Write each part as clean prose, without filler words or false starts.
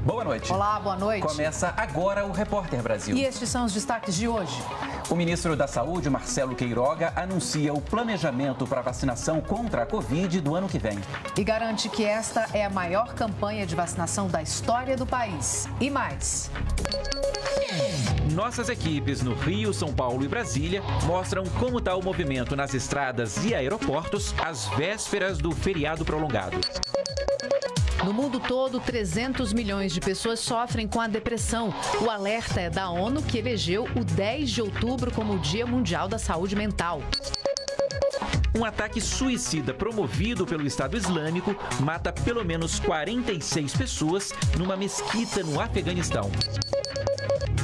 Boa noite. Olá, boa noite. Começa agora o Repórter Brasil. E estes são os destaques de hoje. O ministro da Saúde, Marcelo Queiroga, anuncia o planejamento para a vacinação contra a Covid do ano que vem. E garante que esta é a maior campanha de vacinação da história do país. E mais. Nossas equipes no Rio, São Paulo e Brasília mostram como está o movimento nas estradas e aeroportos às vésperas do feriado prolongado. No mundo todo, 300 milhões de pessoas sofrem com a depressão. O alerta é da ONU, que elegeu o 10 de outubro como o Dia Mundial da Saúde Mental. Um ataque suicida promovido pelo Estado Islâmico mata pelo menos 46 pessoas numa mesquita no Afeganistão.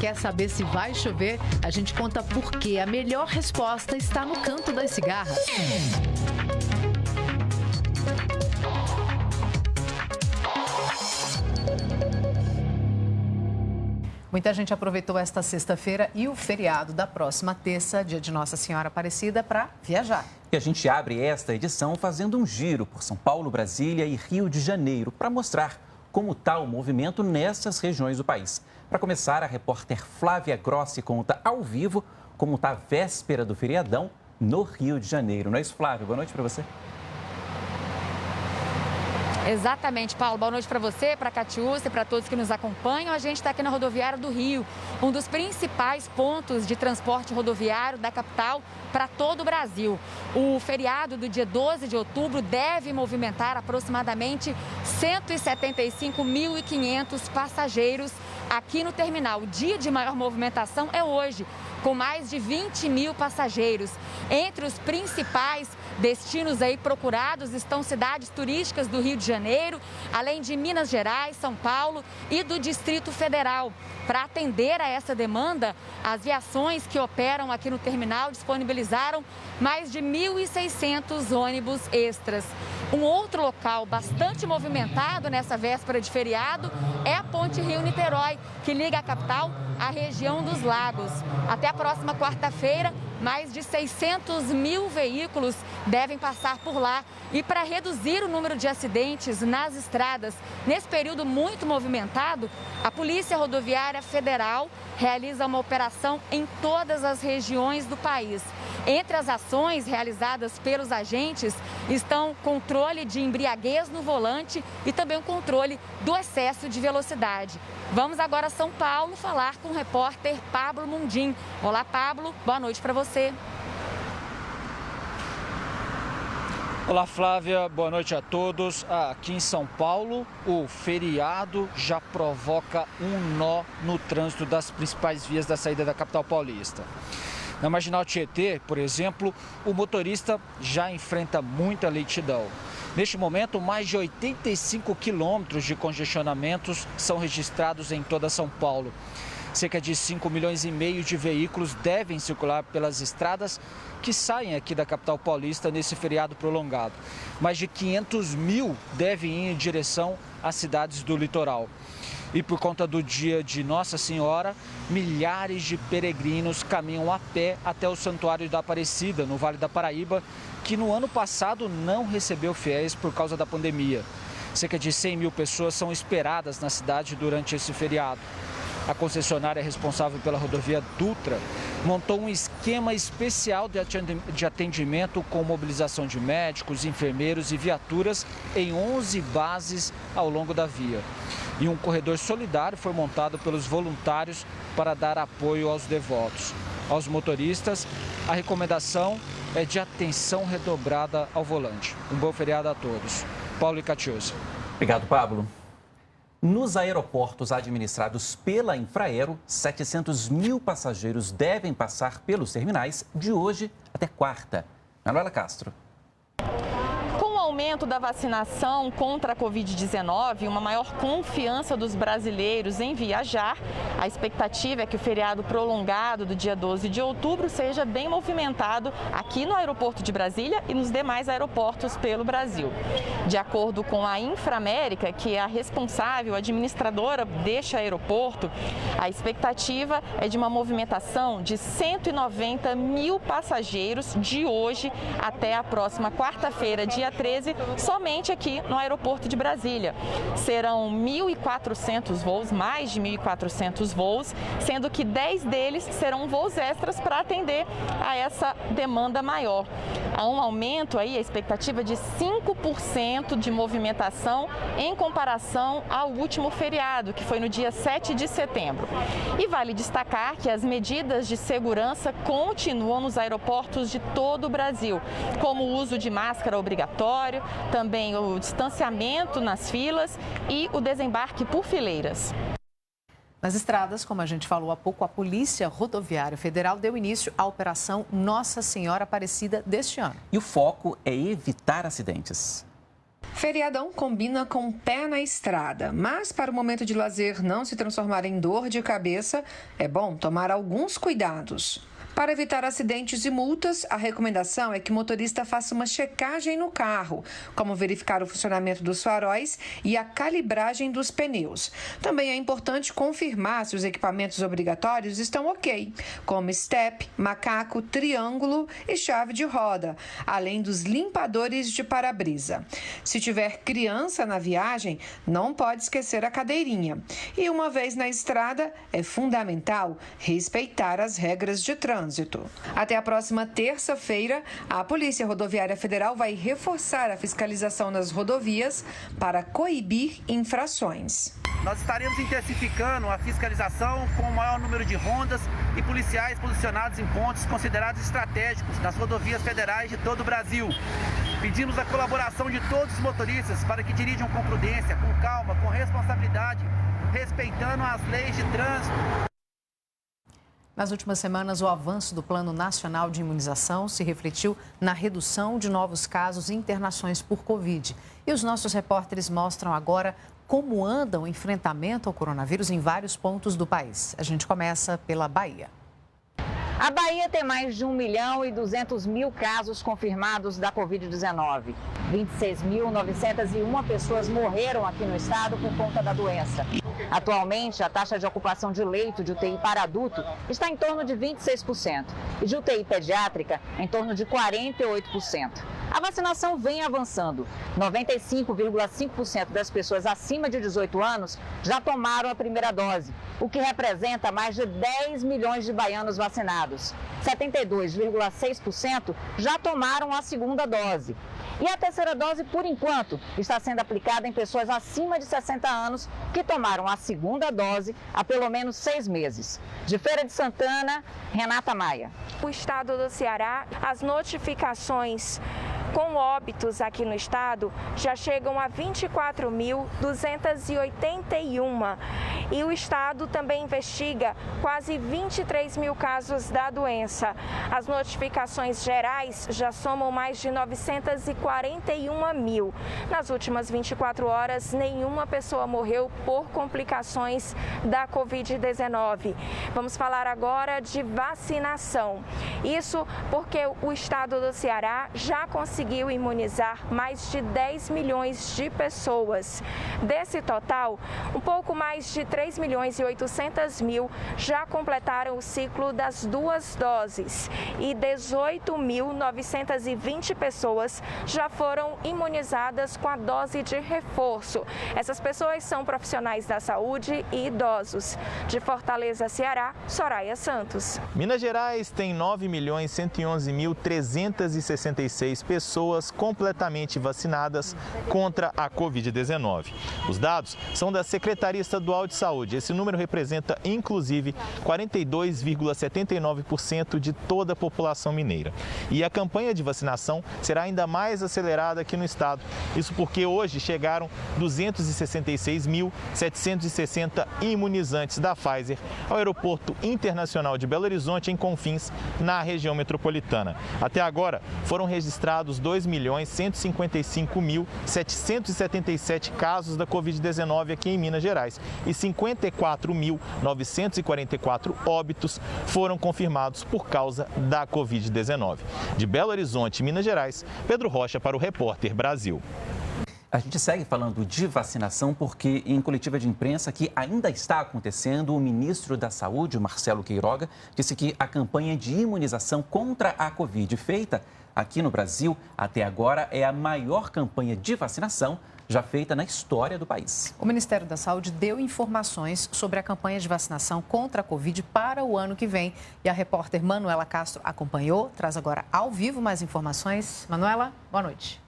Quer saber se vai chover? A gente conta por quê. A melhor resposta está no canto das cigarras. Muita gente aproveitou esta sexta-feira e o feriado da próxima terça, dia de Nossa Senhora Aparecida, para viajar. E a gente abre esta edição fazendo um giro por São Paulo, Brasília e Rio de Janeiro para mostrar como está o movimento nessas regiões do país. Para começar, a repórter Flávia Grossi conta ao vivo como está a véspera do feriadão no Rio de Janeiro. Não é isso, Flávia? Boa noite para você. Exatamente, Paulo. Boa noite para você, para a Catiúcia e para todos que nos acompanham. A gente está aqui na rodoviária do Rio, um dos principais pontos de transporte rodoviário da capital para todo o Brasil. O feriado do dia 12 de outubro deve movimentar aproximadamente 175.500 passageiros aqui no terminal. O dia de maior movimentação é hoje, com mais de 20 mil passageiros. Entre os principais destinos aí procurados estão cidades turísticas do Rio de Janeiro, além de Minas Gerais, São Paulo e do Distrito Federal. Para atender a essa demanda, as viações que operam aqui no terminal disponibilizaram mais de 1.600 ônibus extras. Um outro local bastante movimentado nessa véspera de feriado é a Ponte Rio-Niterói, que liga a capital à região dos Lagos. Até a próxima quarta-feira, mais de 600 mil veículos devem passar por lá. E para reduzir o número de acidentes nas estradas nesse período muito movimentado, a Polícia Rodoviária Federal realiza uma operação em todas as regiões do país. Entre as ações realizadas pelos agentes estão controle de embriaguez no volante e também o controle do excesso de velocidade. Vamos agora a São Paulo falar com o repórter Pablo Mundim. Olá, Pablo. Boa noite para você. Olá, Flávia. Boa noite a todos. Aqui em São Paulo, o feriado já provoca um nó no trânsito das principais vias da saída da capital paulista. Na Marginal Tietê, por exemplo, o motorista já enfrenta muita lentidão. Neste momento, mais de 85 quilômetros de congestionamentos são registrados em toda São Paulo. Cerca de 5,5 milhões de veículos devem circular pelas estradas que saem aqui da capital paulista nesse feriado prolongado. Mais de 500 mil devem ir em direção às cidades do litoral. E por conta do dia de Nossa Senhora, milhares de peregrinos caminham a pé até o Santuário da Aparecida, no Vale da Paraíba, que no ano passado não recebeu fiéis por causa da pandemia. Cerca de 100 mil pessoas são esperadas na cidade durante esse feriado. A concessionária responsável pela rodovia Dutra montou um esquema especial de atendimento com mobilização de médicos, enfermeiros e viaturas em 11 bases ao longo da via. E um corredor solidário foi montado pelos voluntários para dar apoio aos devotos. Aos motoristas, a recomendação é de atenção redobrada ao volante. Um bom feriado a todos. Paulo e Catiúcia. Obrigado, Pablo. Nos aeroportos administrados pela Infraero, 700 mil passageiros devem passar pelos terminais de hoje até quarta. Manuela Castro. Com o aumento da vacinação contra a Covid-19 e uma maior confiança dos brasileiros em viajar, a expectativa é que o feriado prolongado do dia 12 de outubro seja bem movimentado aqui no aeroporto de Brasília e nos demais aeroportos pelo Brasil. De acordo com a Inframérica, que é a responsável administradora deste aeroporto, a expectativa é de uma movimentação de 190 mil passageiros de hoje até a próxima quarta-feira, dia 13 2013 somente aqui no aeroporto de Brasília. Serão 1.400 voos, mais de 1.400 voos, sendo que 10 deles serão voos extras para atender a essa demanda maior. Há um aumento aí, a expectativa de 5% de movimentação em comparação ao último feriado, que foi no dia 7 de setembro. E vale destacar que as medidas de segurança continuam nos aeroportos de todo o Brasil, como o uso de máscara obrigatório, também o distanciamento nas filas e o desembarque por fileiras. Nas estradas, como a gente falou há pouco, a Polícia Rodoviária Federal deu início à Operação Nossa Senhora Aparecida deste ano. E o foco é evitar acidentes. Feriadão combina com pé na estrada, mas para o momento de lazer não se transformar em dor de cabeça, é bom tomar alguns cuidados. Para evitar acidentes e multas, a recomendação é que o motorista faça uma checagem no carro, como verificar o funcionamento dos faróis e a calibragem dos pneus. Também é importante confirmar se os equipamentos obrigatórios estão ok, como step, macaco, triângulo e chave de roda, além dos limpadores de para-brisa. Se tiver criança na viagem, não pode esquecer a cadeirinha. E uma vez na estrada, é fundamental respeitar as regras de trânsito. Até a próxima terça-feira, a Polícia Rodoviária Federal vai reforçar a fiscalização nas rodovias para coibir infrações. Nós estaremos intensificando a fiscalização com o maior número de rondas e policiais posicionados em pontos considerados estratégicos nas rodovias federais de todo o Brasil. Pedimos a colaboração de todos os motoristas para que dirijam com prudência, com calma, com responsabilidade, respeitando as leis de trânsito. Nas últimas semanas, o avanço do Plano Nacional de Imunização se refletiu na redução de novos casos e internações por Covid. E os nossos repórteres mostram agora como anda o enfrentamento ao coronavírus em vários pontos do país. A gente começa pela Bahia. A Bahia tem mais de 1.200.000 casos confirmados da Covid-19. 26.901 pessoas morreram aqui no estado por conta da doença. Atualmente, a taxa de ocupação de leito de UTI para adulto está em torno de 26% e de UTI pediátrica em torno de 48%. A vacinação vem avançando. 95,5% das pessoas acima de 18 anos já tomaram a primeira dose, o que representa mais de 10 milhões de baianos vacinados. 72,6% já tomaram a segunda dose. E a terceira dose, por enquanto, está sendo aplicada em pessoas acima de 60 anos que tomaram a segunda dose há pelo menos 6 meses. De Feira de Santana, Renata Maia. O estado do Ceará, as notificações com óbitos aqui no estado já chegam a 24.281. E o estado também investiga quase 23 mil casos da doença. As notificações gerais já somam mais de 941 mil. Nas últimas 24 horas, nenhuma pessoa morreu por complicações da Covid-19. Vamos falar agora de vacinação. Isso porque o estado do Ceará já conseguiu imunizar mais de 10 milhões de pessoas. Desse total, um pouco mais de 3.800.000 já completaram o ciclo das 2 doses e 18.920 pessoas já foram imunizadas com a dose de reforço. Essas pessoas são profissionais da saúde e idosos. De Fortaleza, Ceará, Soraya Santos. Minas Gerais tem 9.111.366 pessoas completamente vacinadas contra a Covid-19. Os dados são da Secretaria Estadual de Saúde. Esse número representa, inclusive, 42,79% de toda a população mineira. E a campanha de vacinação será ainda mais acelerada aqui no estado. Isso porque hoje chegaram 266.760 imunizantes da Pfizer ao Aeroporto Internacional de Belo Horizonte, em Confins, na região metropolitana. Até agora, foram registrados 2.155.777 casos da Covid-19 aqui em Minas Gerais e 54.944 óbitos foram confirmados por causa da Covid-19. De Belo Horizonte, Minas Gerais, Pedro Rocha para o Repórter Brasil. A gente segue falando de vacinação porque, em coletiva de imprensa que ainda está acontecendo, o ministro da Saúde, Marcelo Queiroga, disse que a campanha de imunização contra a Covid feita aqui no Brasil, até agora, é a maior campanha de vacinação já feita na história do país. O Ministério da Saúde deu informações sobre a campanha de vacinação contra a Covid para o ano que vem. E a repórter Manuela Castro acompanhou, traz agora ao vivo mais informações. Manuela, boa noite.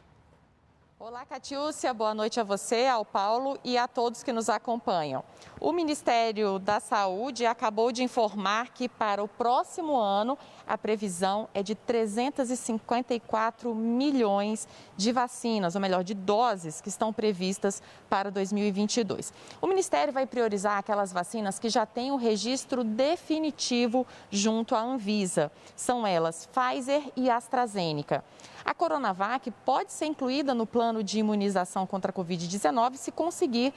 Olá, Catiúcia, boa noite a você, ao Paulo e a todos que nos acompanham. O Ministério da Saúde acabou de informar que para o próximo ano a previsão é de 354 milhões de vacinas, ou melhor, de doses que estão previstas para 2022. O Ministério vai priorizar aquelas vacinas que já têm o registro definitivo junto à Anvisa. São elas Pfizer e AstraZeneca. A Coronavac pode ser incluída no plano de imunização contra a Covid-19 se conseguir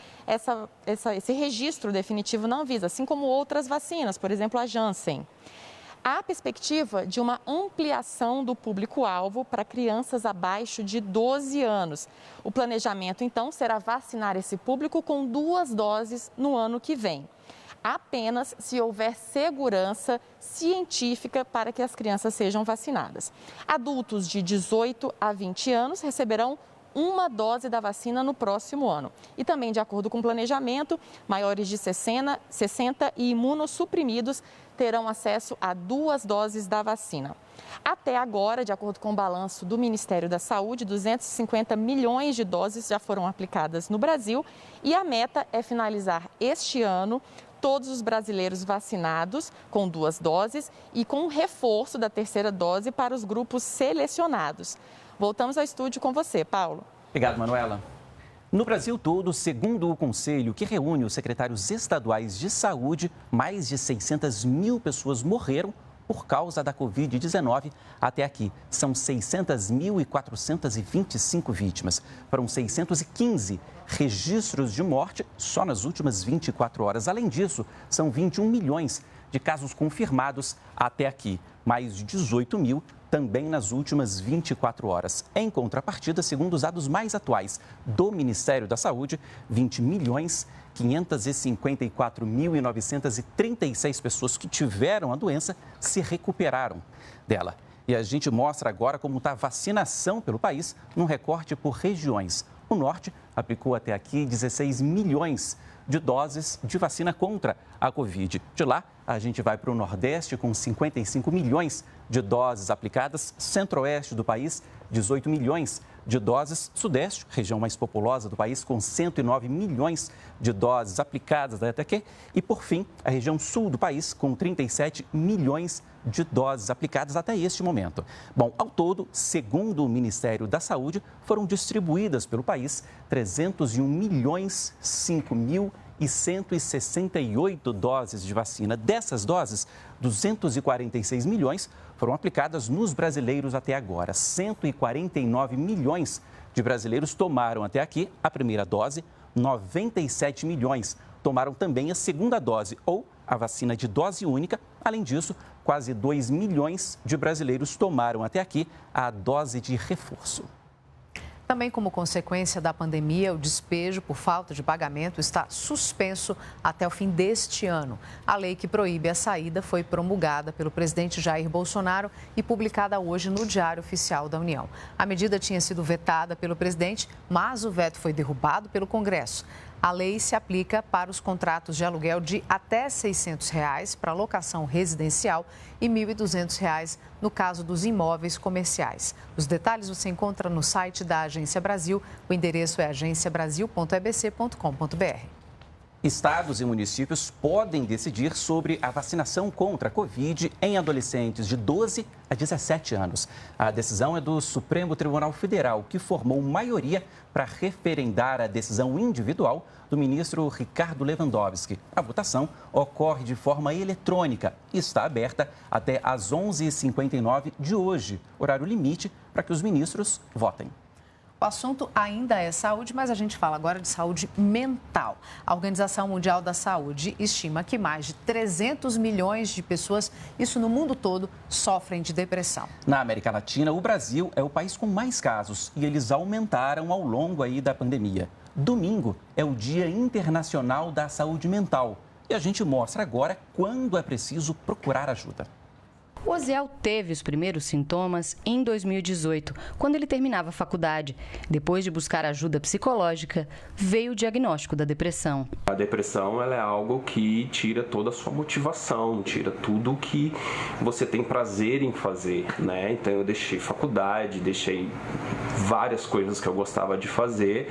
esse registro definitivo na Anvisa, assim como outras vacinas, por exemplo, a Janssen. Há perspectiva de uma ampliação do público-alvo para crianças abaixo de 12 anos. O planejamento, então, será vacinar esse público com 2 doses no ano que vem. Apenas se houver segurança científica para que as crianças sejam vacinadas. Adultos de 18 a 20 anos receberão 1 dose da vacina no próximo ano. E também, de acordo com o planejamento, maiores de 60 e imunossuprimidos terão acesso a 2 doses da vacina. Até agora, de acordo com o balanço do Ministério da Saúde, 250 milhões de doses já foram aplicadas no Brasil e a meta é finalizar este ano todos os brasileiros vacinados com 2 doses e com reforço da 3ª dose para os grupos selecionados. Voltamos ao estúdio com você, Paulo. Obrigado, Manuela. No Brasil todo, segundo o Conselho, que reúne os secretários estaduais de saúde, mais de 600 mil pessoas morreram por causa da Covid-19 até aqui. São 600.425 vítimas. Foram 615 registros de morte só nas últimas 24 horas. Além disso, são 21 milhões de casos confirmados até aqui. Mais de 18 mil também nas últimas 24 horas. Em contrapartida, segundo os dados mais atuais do Ministério da Saúde, 20.554.936 pessoas que tiveram a doença se recuperaram dela. E a gente mostra agora como está a vacinação pelo país num recorte por regiões. O Norte aplicou até aqui 16 milhões de doses de vacina contra a Covid. De lá, a gente vai para o Nordeste com 55 milhões de doses aplicadas, Centro-Oeste do país, 18 milhões de doses, Sudeste, região mais populosa do país, com 109 milhões de doses aplicadas até aqui, e por fim, a região Sul do país, com 37 milhões de doses aplicadas até este momento. Bom, ao todo, segundo o Ministério da Saúde, foram distribuídas pelo país 301.005.168 doses de vacina. Dessas doses, 246 milhões foram aplicadas nos brasileiros até agora. 149 milhões de brasileiros tomaram até aqui a primeira dose, 97 milhões tomaram também a segunda dose ou a vacina de dose única. Além disso, quase 2 milhões de brasileiros tomaram até aqui a dose de reforço. Também como consequência da pandemia, o despejo por falta de pagamento está suspenso até o fim deste ano. A lei que proíbe a saída foi promulgada pelo presidente Jair Bolsonaro e publicada hoje no Diário Oficial da União. A medida tinha sido vetada pelo presidente, mas o veto foi derrubado pelo Congresso. A lei se aplica para os contratos de aluguel de até R$ 600 para locação residencial e R$ 1.200 no caso dos imóveis comerciais. Os detalhes você encontra no site da Agência Brasil. O endereço é agenciabrasil.ebc.com.br. Estados e municípios podem decidir sobre a vacinação contra a Covid em adolescentes de 12 a 17 anos. A decisão é do Supremo Tribunal Federal, que formou maioria para referendar a decisão individual do ministro Ricardo Lewandowski. A votação ocorre de forma eletrônica e está aberta até às 11h59 de hoje, horário limite para que os ministros votem. O assunto ainda é saúde, mas a gente fala agora de saúde mental. A Organização Mundial da Saúde estima que mais de 300 milhões de pessoas, isso no mundo todo, sofrem de depressão. Na América Latina, o Brasil é o país com mais casos e eles aumentaram ao longo da pandemia. Domingo é o Dia Internacional da Saúde Mental e a gente mostra agora quando é preciso procurar ajuda. O Osiel teve os primeiros sintomas em 2018, quando ele terminava a faculdade. Depois de buscar ajuda psicológica, veio o diagnóstico da depressão. A depressão ela é algo que tira toda a sua motivação, tira tudo que você tem prazer em fazer, né? Então eu deixei faculdade, deixei várias coisas que eu gostava de fazer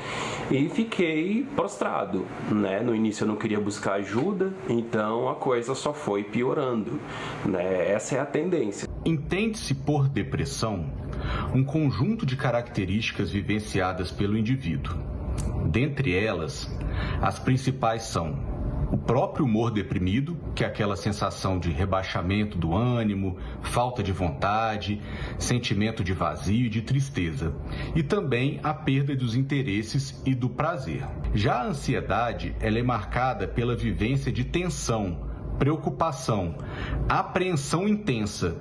e fiquei prostrado, né? No início eu não queria buscar ajuda, então a coisa só foi piorando, né? Essa é a tendência. Entende-se por depressão um conjunto de características vivenciadas pelo indivíduo. Dentre elas, as principais são o próprio humor deprimido, que é aquela sensação de rebaixamento do ânimo, falta de vontade, sentimento de vazio e de tristeza, e também a perda dos interesses e do prazer. Já a ansiedade, ela é marcada pela vivência de tensão, preocupação, apreensão intensa,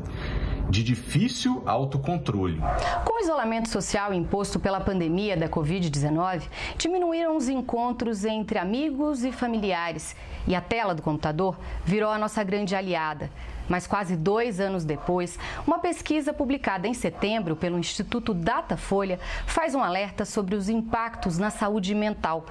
de difícil autocontrole. Com o isolamento social imposto pela pandemia da Covid-19, diminuíram os encontros entre amigos e familiares e a tela do computador virou a nossa grande aliada. Mas quase 2 anos depois, uma pesquisa publicada em setembro pelo Instituto Datafolha faz um alerta sobre os impactos na saúde mental.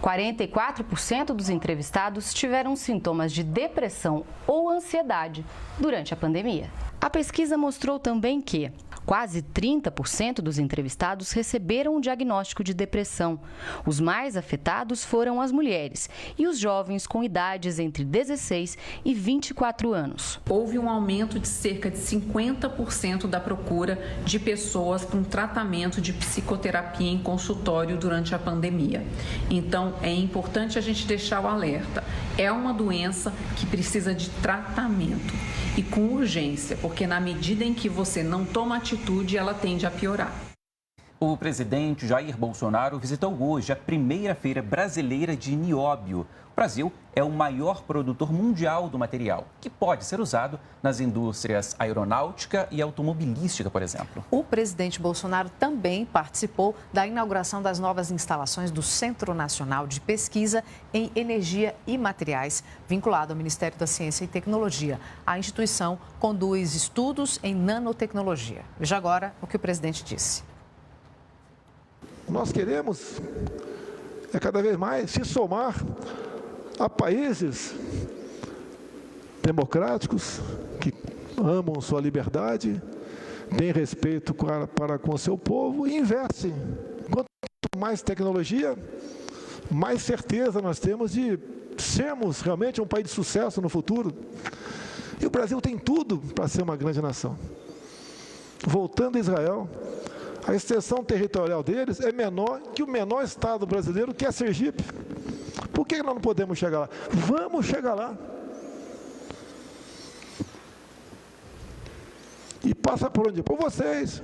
44% dos entrevistados tiveram sintomas de depressão ou ansiedade durante a pandemia. A pesquisa mostrou também que quase 30% dos entrevistados receberam um diagnóstico de depressão. Os mais afetados foram as mulheres e os jovens com idades entre 16 e 24 anos. Houve um aumento de cerca de 50% da procura de pessoas para um tratamento de psicoterapia em consultório durante a pandemia. Então, é importante a gente deixar o alerta. É uma doença que precisa de tratamento e com urgência, porque na medida em que você não toma atitude, ela tende a piorar. O presidente Jair Bolsonaro visitou hoje a primeira feira brasileira de nióbio. O Brasil é o maior produtor mundial do material, que pode ser usado nas indústrias aeronáutica e automobilística, por exemplo. O presidente Bolsonaro também participou da inauguração das novas instalações do Centro Nacional de Pesquisa em Energia e Materiais, vinculado ao Ministério da Ciência e Tecnologia. A instituição conduz estudos em nanotecnologia. Veja agora o que o presidente disse. Nós queremos cada vez mais se somar a países democráticos que amam sua liberdade, têm respeito para com o seu povo e investem. Quanto mais tecnologia, mais certeza nós temos de sermos realmente um país de sucesso no futuro. E o Brasil tem tudo para ser uma grande nação. Voltando a Israel, a extensão territorial deles é menor que o menor estado brasileiro, que é Sergipe. Por que nós não podemos chegar lá? Vamos chegar lá. E passa por onde? Por vocês.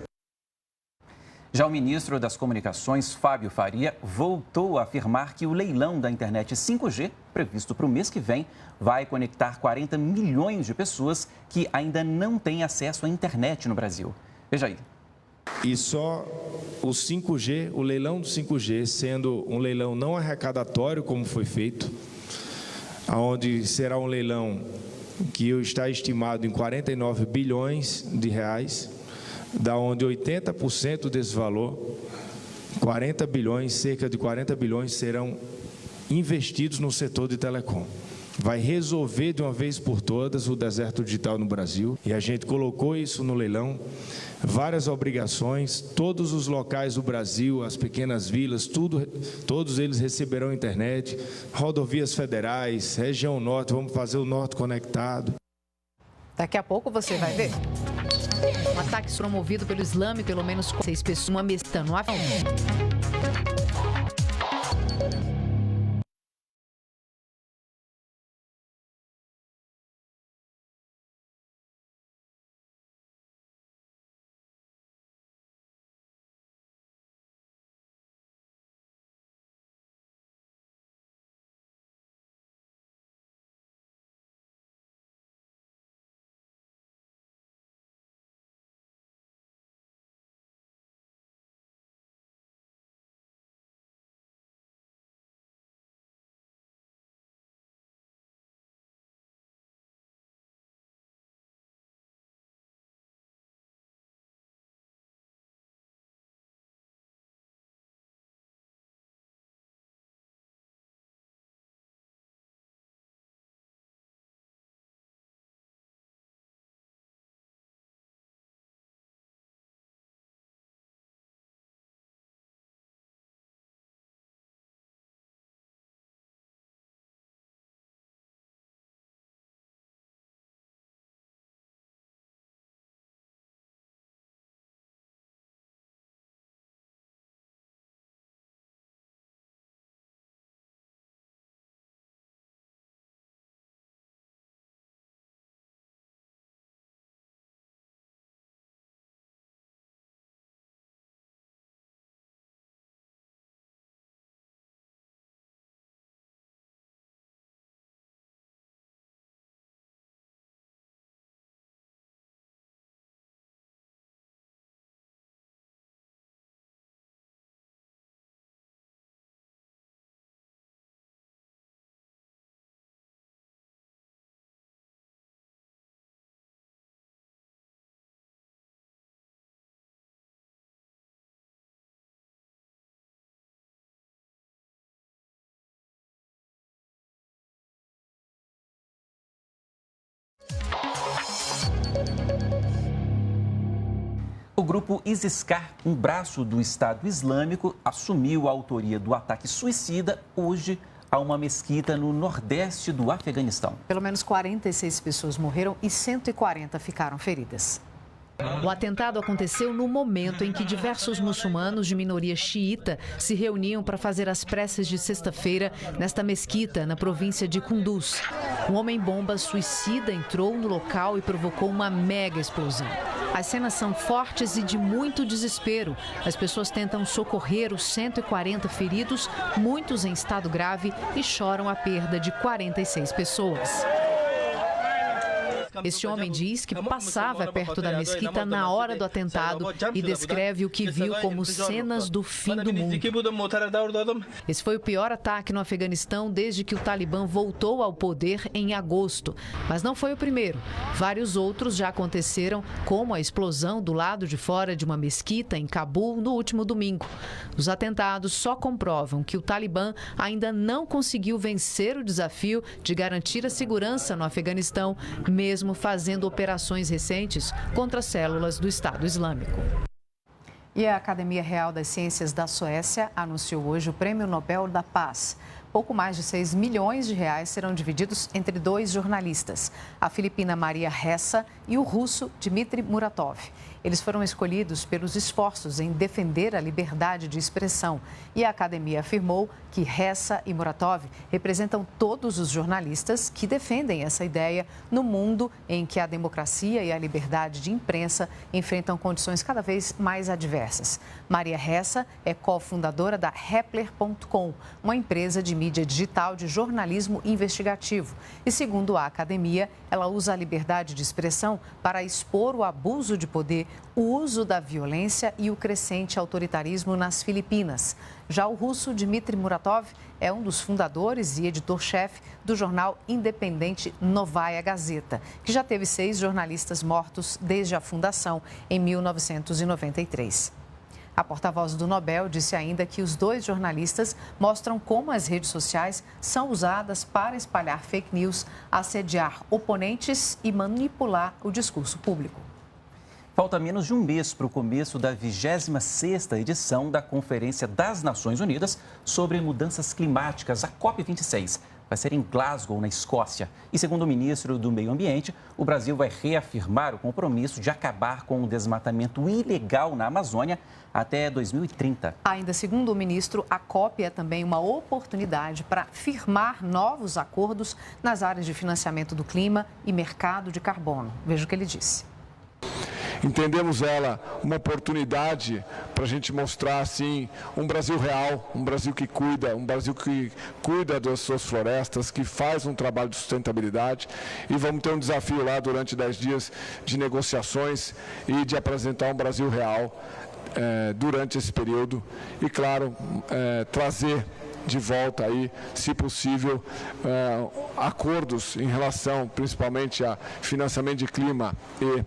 Já o ministro das Comunicações, Fábio Faria, voltou a afirmar que o leilão da internet 5G, previsto para o mês que vem, vai conectar 40 milhões de pessoas que ainda não têm acesso à internet no Brasil. Veja aí. E só o 5G, o leilão do 5G, sendo um leilão não arrecadatório, como foi feito, onde será um leilão que está estimado em 49 bilhões de reais, da onde 80% desse valor, 40 bilhões, cerca de 40 bilhões, serão investidos no setor de telecom. Vai resolver de uma vez por todas o deserto digital no Brasil, e a gente colocou isso no leilão. Várias obrigações, todos os locais do Brasil, as pequenas vilas, todos eles receberão internet, rodovias federais, região norte, vamos fazer o norte conectado. Daqui a pouco você vai ver. Um ataque promovido pelo Islã, pelo menos 6 pessoas, uma mesta no avião. grupo ISIS-K, um braço do Estado Islâmico, assumiu a autoria do ataque suicida hoje a uma mesquita no nordeste do Afeganistão. Pelo menos 46 pessoas morreram e 140 ficaram feridas. O atentado aconteceu no momento em que diversos muçulmanos de minoria xiita se reuniam para fazer as preces de sexta-feira nesta mesquita, na província de Kunduz. Um homem-bomba suicida entrou no local e provocou uma mega explosão. As cenas são fortes e de muito desespero. As pessoas tentam socorrer os 140 feridos, muitos em estado grave, e choram a perda de 46 pessoas. Este homem diz que passava perto da mesquita na hora do atentado e descreve o que viu como cenas do fim do mundo. Esse foi o pior ataque no Afeganistão desde que o Talibã voltou ao poder em agosto. Mas não foi o primeiro. Vários outros já aconteceram, como a explosão do lado de fora de uma mesquita em Cabul no último domingo. Os atentados só comprovam que o Talibã ainda não conseguiu vencer o desafio de garantir a segurança no Afeganistão, mesmo fazendo operações recentes contra células do Estado Islâmico. E a Academia Real das Ciências da Suécia anunciou hoje o Prêmio Nobel da Paz. Pouco mais de 6 milhões de reais serão divididos entre 2 jornalistas, a filipina Maria Ressa e o russo Dmitry Muratov. Eles foram escolhidos pelos esforços em defender a liberdade de expressão. E a academia afirmou que Ressa e Muratov representam todos os jornalistas que defendem essa ideia no mundo em que a democracia e a liberdade de imprensa enfrentam condições cada vez mais adversas. Maria Ressa é cofundadora da Rappler.com, uma empresa de mídia digital de jornalismo investigativo. E, segundo a academia, ela usa a liberdade de expressão para expor o abuso de poder, o uso da violência e o crescente autoritarismo nas Filipinas. Já o russo Dmitry Muratov é um dos fundadores e editor-chefe do jornal independente Novaya Gazeta, que já teve 6 jornalistas mortos desde a fundação, em 1993. A porta-voz do Nobel disse ainda que os 2 jornalistas mostram como as redes sociais são usadas para espalhar fake news, assediar oponentes e manipular o discurso público. Falta menos de um mês para o começo da 26ª edição da Conferência das Nações Unidas sobre Mudanças Climáticas, a COP26. Vai ser em Glasgow, na Escócia. E, segundo o ministro do Meio Ambiente, o Brasil vai reafirmar o compromisso de acabar com o desmatamento ilegal na Amazônia até 2030. Ainda segundo o ministro, a COP é também uma oportunidade para firmar novos acordos nas áreas de financiamento do clima e mercado de carbono. Veja o que ele disse. Entendemos ela uma oportunidade para a gente mostrar, assim, um Brasil real, um Brasil que cuida, um Brasil que cuida das suas florestas, que faz um trabalho de sustentabilidade. E vamos ter um desafio lá durante 10 dias de negociações e de apresentar um Brasil real durante esse período. E, claro, trazer de volta aí, se possível, acordos em relação principalmente a financiamento de clima e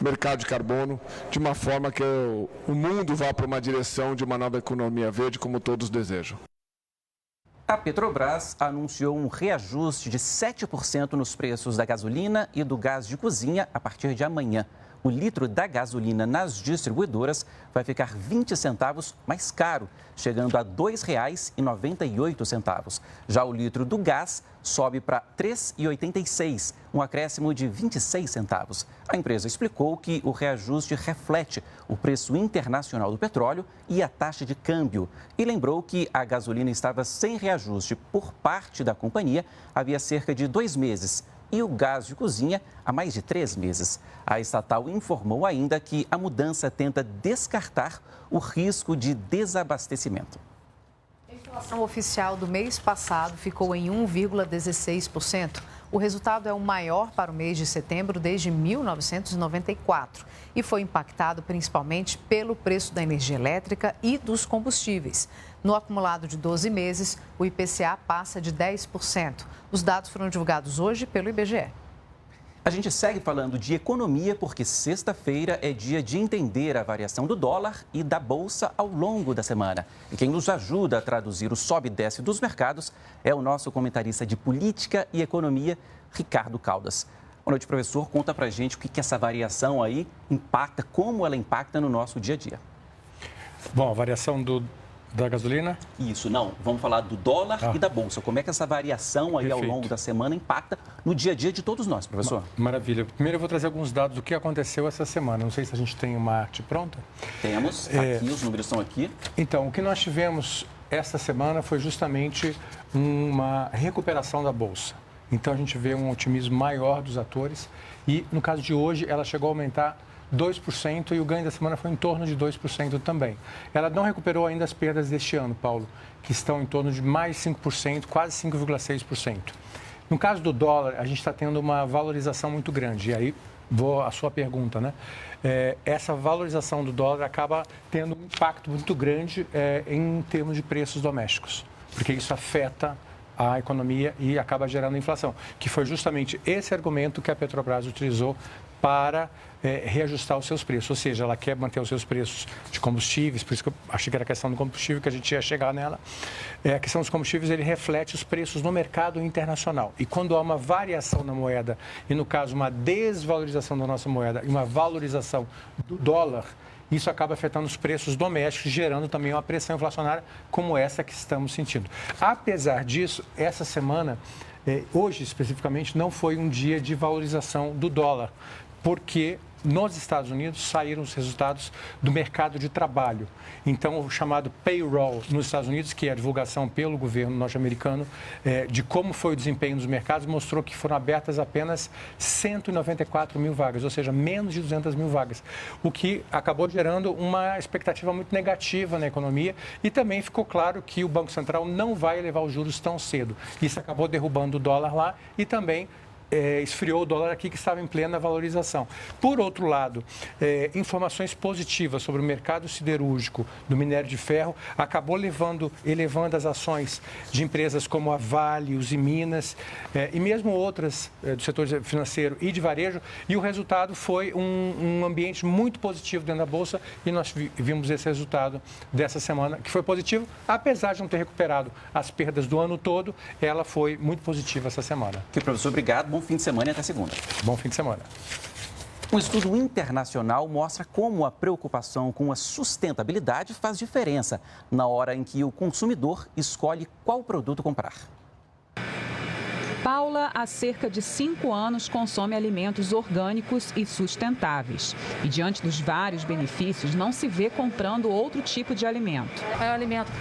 mercado de carbono, de uma forma que o mundo vá para uma direção de uma nova economia verde, como todos desejam. A Petrobras anunciou um reajuste de 7% nos preços da gasolina e do gás de cozinha a partir de amanhã. O litro da gasolina nas distribuidoras vai ficar 20 centavos mais caro, chegando a R$ 2,98. Já o litro do gás sobe para R$ 3,86, um acréscimo de 26 centavos. A empresa explicou que o reajuste reflete o preço internacional do petróleo e a taxa de câmbio. E lembrou que a gasolina estava sem reajuste por parte da companhia havia cerca de 2 meses. E o gás de cozinha há mais de 3 meses. A estatal informou ainda que a mudança tenta descartar o risco de desabastecimento. A inflação oficial do mês passado ficou em 1,16%. O resultado é o maior para o mês de setembro desde 1994 e foi impactado principalmente pelo preço da energia elétrica e dos combustíveis. No acumulado de 12 meses, o IPCA passa de 10%. Os dados foram divulgados hoje pelo IBGE. A gente segue falando de economia porque sexta-feira é dia de entender a variação do dólar e da bolsa ao longo da semana. E quem nos ajuda a traduzir o sobe e desce dos mercados é o nosso comentarista de política e economia, Ricardo Caldas. Boa noite, professor. Conta pra gente o que essa variação aí impacta, como ela impacta no nosso dia a dia. Bom, a variação da gasolina? Isso, não. Vamos falar do dólar e da Bolsa. Como é que essa variação aí ao longo da semana impacta no dia a dia de todos nós, professor? Maravilha. Primeiro eu vou trazer alguns dados do que aconteceu essa semana. Não sei se a gente tem uma arte pronta. Temos, aqui, os números estão aqui. Então, o que nós tivemos esta semana foi justamente uma recuperação da Bolsa. Então, a gente vê um otimismo maior dos atores e, no caso de hoje, ela chegou a aumentar 2% e o ganho da semana foi em torno de 2% também. Ela não recuperou ainda as perdas deste ano, Paulo, que estão em torno de mais 5%, quase 5,6%. No caso do dólar, a gente está tendo uma valorização muito grande. E aí, vou à sua pergunta, né? Essa valorização do dólar acaba tendo um impacto muito grande em termos de preços domésticos, porque isso afeta a economia e acaba gerando inflação, que foi justamente esse argumento que a Petrobras utilizou para reajustar os seus preços, ou seja, ela quer manter os seus preços de combustíveis, por isso que eu achei que era a questão do combustível que a gente ia chegar nela. A questão dos combustíveis, ele reflete os preços no mercado internacional. E quando há uma variação na moeda, e no caso uma desvalorização da nossa moeda e uma valorização do dólar, isso acaba afetando os preços domésticos, gerando também uma pressão inflacionária como essa que estamos sentindo. Apesar disso, essa semana, hoje especificamente, não foi um dia de valorização do dólar, porque nos Estados Unidos saíram os resultados do mercado de trabalho. Então, o chamado payroll nos Estados Unidos, que é a divulgação pelo governo norte-americano de como foi o desempenho dos mercados, mostrou que foram abertas apenas 194 mil vagas, ou seja, menos de 200 mil vagas, o que acabou gerando uma expectativa muito negativa na economia e também ficou claro que o Banco Central não vai elevar os juros tão cedo. Isso acabou derrubando o dólar lá e também esfriou o dólar aqui, que estava em plena valorização. Por outro lado, informações positivas sobre o mercado siderúrgico do minério de ferro acabou elevando as ações de empresas como a Vale, os Minas e mesmo outras do setor financeiro e de varejo, e o resultado foi um ambiente muito positivo dentro da Bolsa e nós vimos esse resultado dessa semana, que foi positivo, apesar de não ter recuperado as perdas do ano todo, ela foi muito positiva essa semana. Ok, professor, obrigado. Bom fim de semana e até segunda. Bom fim de semana. Um estudo internacional mostra como a preocupação com a sustentabilidade faz diferença na hora em que o consumidor escolhe qual produto comprar. Paula, há cerca de 5 anos, consome alimentos orgânicos e sustentáveis. E diante dos vários benefícios, não se vê comprando outro tipo de alimento. É um alimento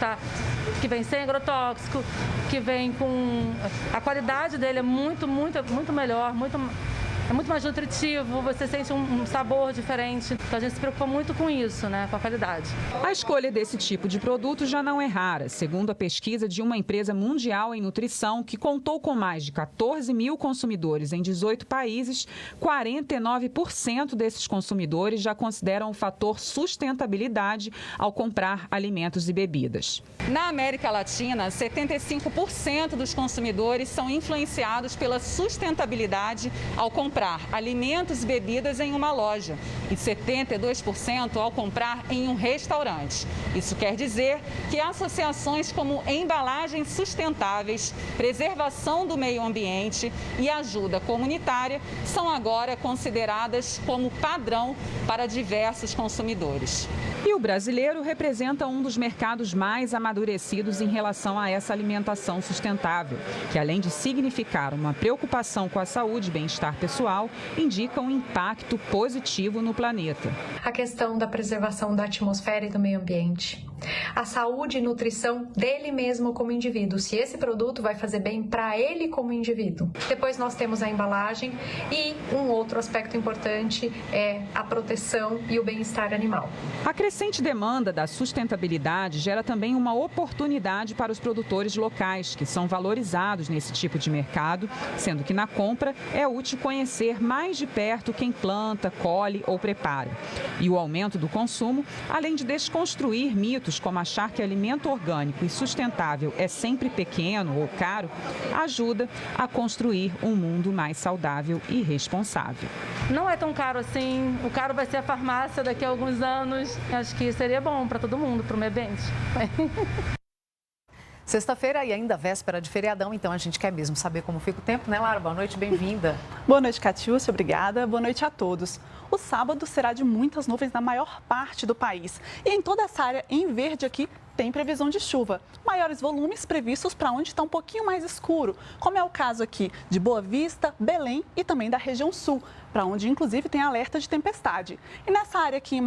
que vem sem agrotóxico, que vem com... A qualidade dele é muito melhor, é muito mais nutritivo, você sente um sabor diferente. Então a gente se preocupa muito com isso, né, com a qualidade. A escolha desse tipo de produto já não é rara. Segundo a pesquisa de uma empresa mundial em nutrição que contou com mais de 14 mil consumidores em 18 países, 49% desses consumidores já consideram o fator sustentabilidade ao comprar alimentos e bebidas. Na América Latina, 75% dos consumidores são influenciados pela sustentabilidade ao comprar alimentos e bebidas em uma loja e 72% ao comprar em um restaurante. Isso quer dizer que associações como embalagens sustentáveis, preservação do meio ambiente e ajuda comunitária são agora consideradas como padrão para diversos consumidores. E o brasileiro representa um dos mercados mais amadurecidos em relação a essa alimentação sustentável, que além de significar uma preocupação com a saúde e bem-estar pessoal, indica um impacto positivo no planeta. A questão da preservação da atmosfera e do meio ambiente. A saúde e nutrição dele mesmo como indivíduo, se esse produto vai fazer bem para ele como indivíduo. Depois nós temos a embalagem e um outro aspecto importante é a proteção e o bem-estar animal. A crescente demanda da sustentabilidade gera também uma oportunidade para os produtores locais, que são valorizados nesse tipo de mercado, sendo que na compra é útil conhecer mais de perto quem planta, colhe ou prepara. E o aumento do consumo, além de desconstruir mitos como achar que alimento orgânico e sustentável é sempre pequeno ou caro, ajuda a construir um mundo mais saudável e responsável. Não é tão caro assim, o caro vai ser a farmácia daqui a alguns anos. Acho que seria bom para todo mundo, para o meio ambiente. Sexta-feira e ainda véspera de feriadão, então a gente quer mesmo saber como fica o tempo, né, Lara? Boa noite, bem-vinda. Boa noite, Catiúcia, obrigada. Boa noite a todos. O sábado será de muitas nuvens na maior parte do país. E em toda essa área em verde aqui tem previsão de chuva. Maiores volumes previstos para onde está um pouquinho mais escuro, como é o caso aqui de Boa Vista, Belém e também da região sul, para onde inclusive tem alerta de tempestade. E nessa área aqui em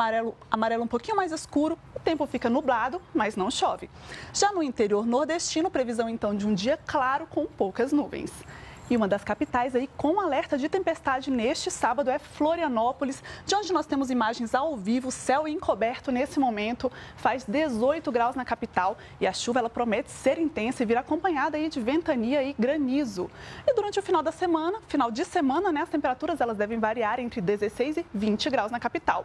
amarelo um pouquinho mais escuro, o tempo fica nublado, mas não chove. Já no interior nordestino, previsão então de um dia claro com poucas nuvens. E uma das capitais aí com alerta de tempestade neste sábado é Florianópolis, de onde nós temos imagens ao vivo, céu encoberto nesse momento, faz 18 graus na capital e a chuva ela promete ser intensa e vir acompanhada aí de ventania e granizo. E durante o final de semana, né, as temperaturas elas devem variar entre 16 e 20 graus na capital.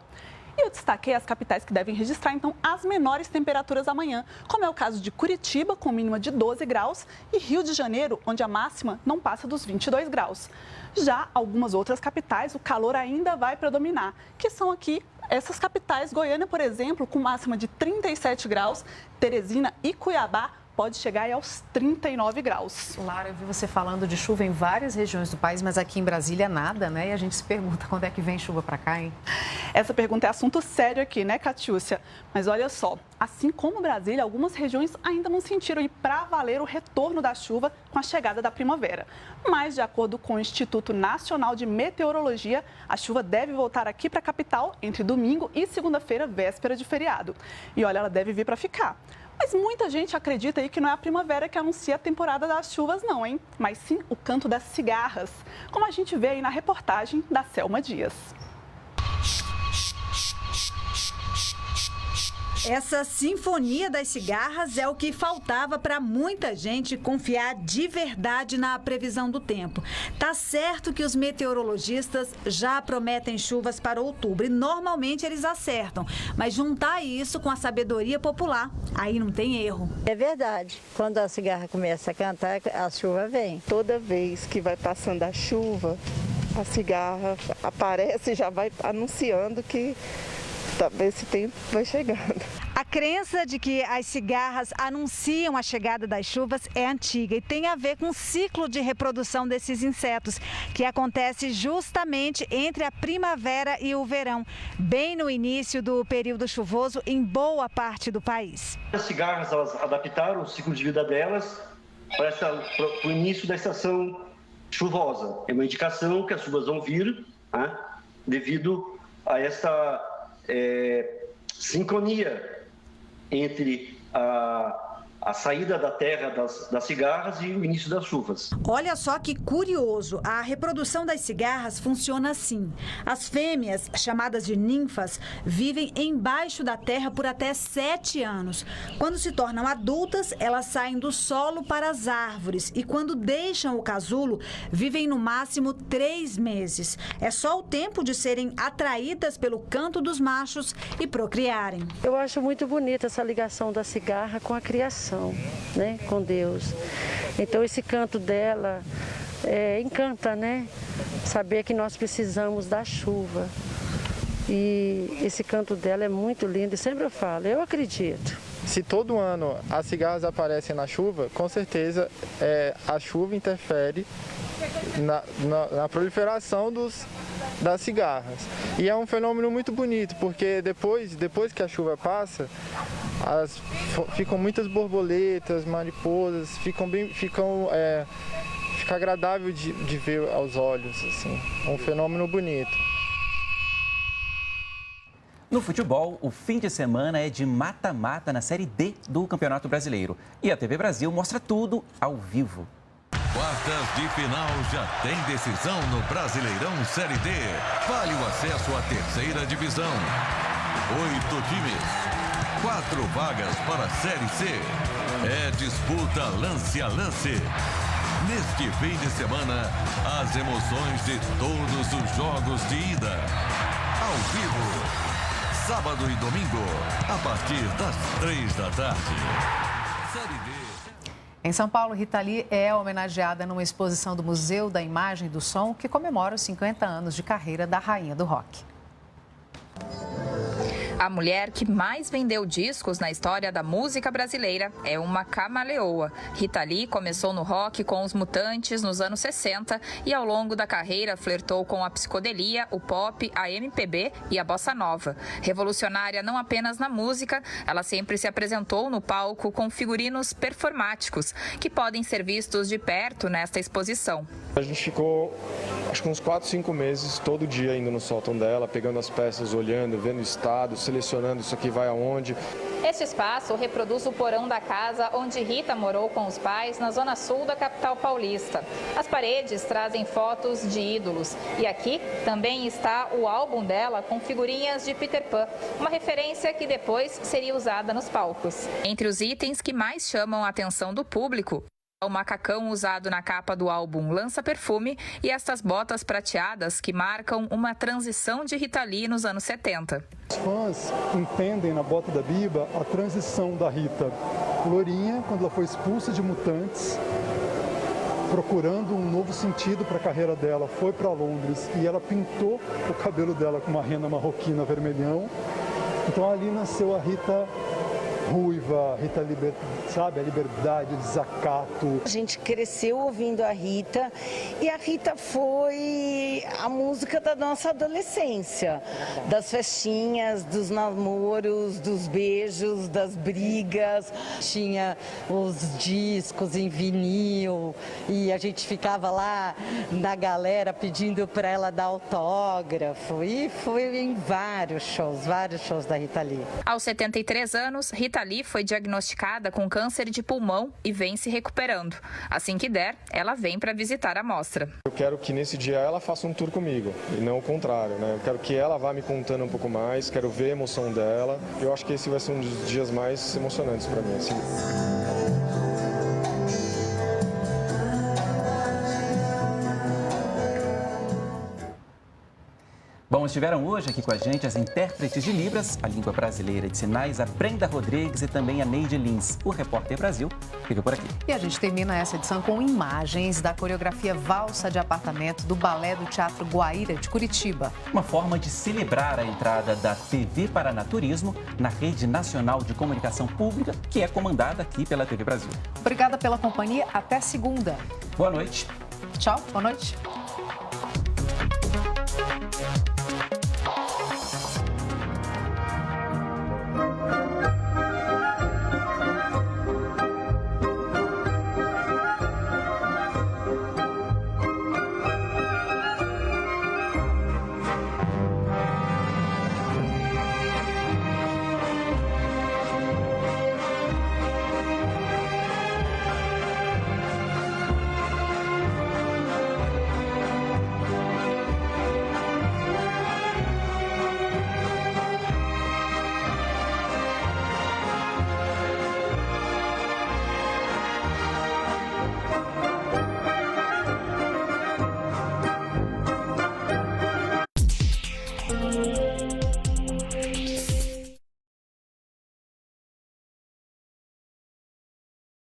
E eu destaquei as capitais que devem registrar, então, as menores temperaturas amanhã, como é o caso de Curitiba, com mínima de 12 graus, e Rio de Janeiro, onde a máxima não passa dos 22 graus. Já algumas outras capitais, o calor ainda vai predominar, que são aqui essas capitais, Goiânia, por exemplo, com máxima de 37 graus, Teresina e Cuiabá, pode chegar aí aos 39 graus. Lara, eu vi você falando de chuva em várias regiões do país, mas aqui em Brasília nada, né? E a gente se pergunta quando é que vem chuva para cá, hein? Essa pergunta é assunto sério aqui, né, Catiúcia? Mas olha só, assim como Brasília, algumas regiões ainda não sentiram e para valer o retorno da chuva com a chegada da primavera. Mas, de acordo com o Instituto Nacional de Meteorologia, a chuva deve voltar aqui para a capital entre domingo e segunda-feira, véspera de feriado. E olha, ela deve vir para ficar. Mas muita gente acredita aí que não é a primavera que anuncia a temporada das chuvas, não, hein? Mas sim o canto das cigarras, como a gente vê aí na reportagem da Selma Dias. Essa sinfonia das cigarras é o que faltava para muita gente confiar de verdade na previsão do tempo. Tá certo que os meteorologistas já prometem chuvas para outubro e normalmente eles acertam, mas juntar isso com a sabedoria popular, aí não tem erro. É verdade, quando a cigarra começa a cantar, a chuva vem. Toda vez que vai passando a chuva, a cigarra aparece e já vai anunciando que esse tempo vai chegando. A crença de que as cigarras anunciam a chegada das chuvas é antiga e tem a ver com o ciclo de reprodução desses insetos, que acontece justamente entre a primavera e o verão, bem no início do período chuvoso em boa parte do país. As cigarras elas adaptaram o ciclo de vida delas para o início da estação chuvosa. É uma indicação que as chuvas vão vir, né, devido a esta sincronia entre a saída da terra das cigarras e o início das chuvas. Olha só que curioso, a reprodução das cigarras funciona assim. As fêmeas, chamadas de ninfas, vivem embaixo da terra por até 7 anos. Quando se tornam adultas, elas saem do solo para as árvores e quando deixam o casulo, vivem no máximo 3 meses. É só o tempo de serem atraídas pelo canto dos machos e procriarem. Eu acho muito bonita essa ligação da cigarra com a criação, né, com Deus. Então esse canto dela encanta, né? Saber que nós precisamos da chuva. E esse canto dela é muito lindo e sempre eu falo, eu acredito. Se todo ano as cigarras aparecem na chuva, com certeza a chuva interfere na proliferação das cigarras. E é um fenômeno muito bonito, porque depois que a chuva passa, ficam muitas borboletas, mariposas, fica agradável de ver aos olhos, assim, um fenômeno bonito. No futebol, o fim de semana é de mata-mata na Série D do Campeonato Brasileiro. E a TV Brasil mostra tudo ao vivo. Quartas de final já tem decisão no Brasileirão Série D. Vale o acesso à terceira divisão. 8 times, 4 vagas para a Série C. É disputa lance a lance. Neste fim de semana, as emoções de todos os jogos de ida. Ao vivo. Sábado e domingo, a partir das 3 da tarde. Série D. Em São Paulo, Rita Lee é homenageada numa exposição do Museu da Imagem e do Som que comemora os 50 anos de carreira da rainha do rock. A mulher que mais vendeu discos na história da música brasileira é uma camaleoa. Rita Lee começou no rock com os Mutantes nos anos 60 e ao longo da carreira flertou com a psicodelia, o pop, a MPB e a bossa nova. Revolucionária não apenas na música, ela sempre se apresentou no palco com figurinos performáticos, que podem ser vistos de perto nesta exposição. A gente ficou, acho que uns 4, 5 meses, todo dia indo no sótão dela, pegando as peças, olhando, vendo o estado, selecionando isso aqui vai aonde. Este espaço reproduz o porão da casa onde Rita morou com os pais na zona sul da capital paulista. As paredes trazem fotos de ídolos e aqui também está o álbum dela com figurinhas de Peter Pan, uma referência que depois seria usada nos palcos. Entre os itens que mais chamam a atenção do público, o macacão usado na capa do álbum Lança Perfume e estas botas prateadas que marcam uma transição de Rita Lee nos anos 70. Os fãs entendem na bota da Biba a transição da Rita Lourinha, quando ela foi expulsa de Mutantes, procurando um novo sentido para a carreira dela, foi para Londres e ela pintou o cabelo dela com uma rena marroquina vermelhão. Então ali nasceu a Rita ruiva, a Rita sabe, a liberdade, o desacato. A gente cresceu ouvindo a Rita e a Rita foi a música da nossa adolescência, das festinhas, dos namoros, dos beijos, das brigas. Tinha os discos em vinil e a gente ficava lá na galera pedindo para ela dar autógrafo e foi em vários shows da Rita Lee. Aos 73 anos, Rita Lee foi diagnosticada com câncer de pulmão e vem se recuperando. Assim que der, ela vem para visitar a mostra. Eu quero que nesse dia ela faça um tour comigo e não o contrário, né? Eu quero que ela vá me contando um pouco mais, quero ver a emoção dela. Eu acho que esse vai ser um dos dias mais emocionantes para mim, assim. Bom, estiveram hoje aqui com a gente as intérpretes de Libras, a língua brasileira de sinais, a Brenda Rodrigues e também a Neide Lins. O Repórter Brasil fica por aqui. E a gente termina essa edição com imagens da coreografia Valsa de Apartamento do Balé do Teatro Guaíra de Curitiba. Uma forma de celebrar a entrada da TV Paranaturismo na Rede Nacional de Comunicação Pública, que é comandada aqui pela TV Brasil. Obrigada pela companhia. Até segunda. Boa noite. Tchau. Boa noite.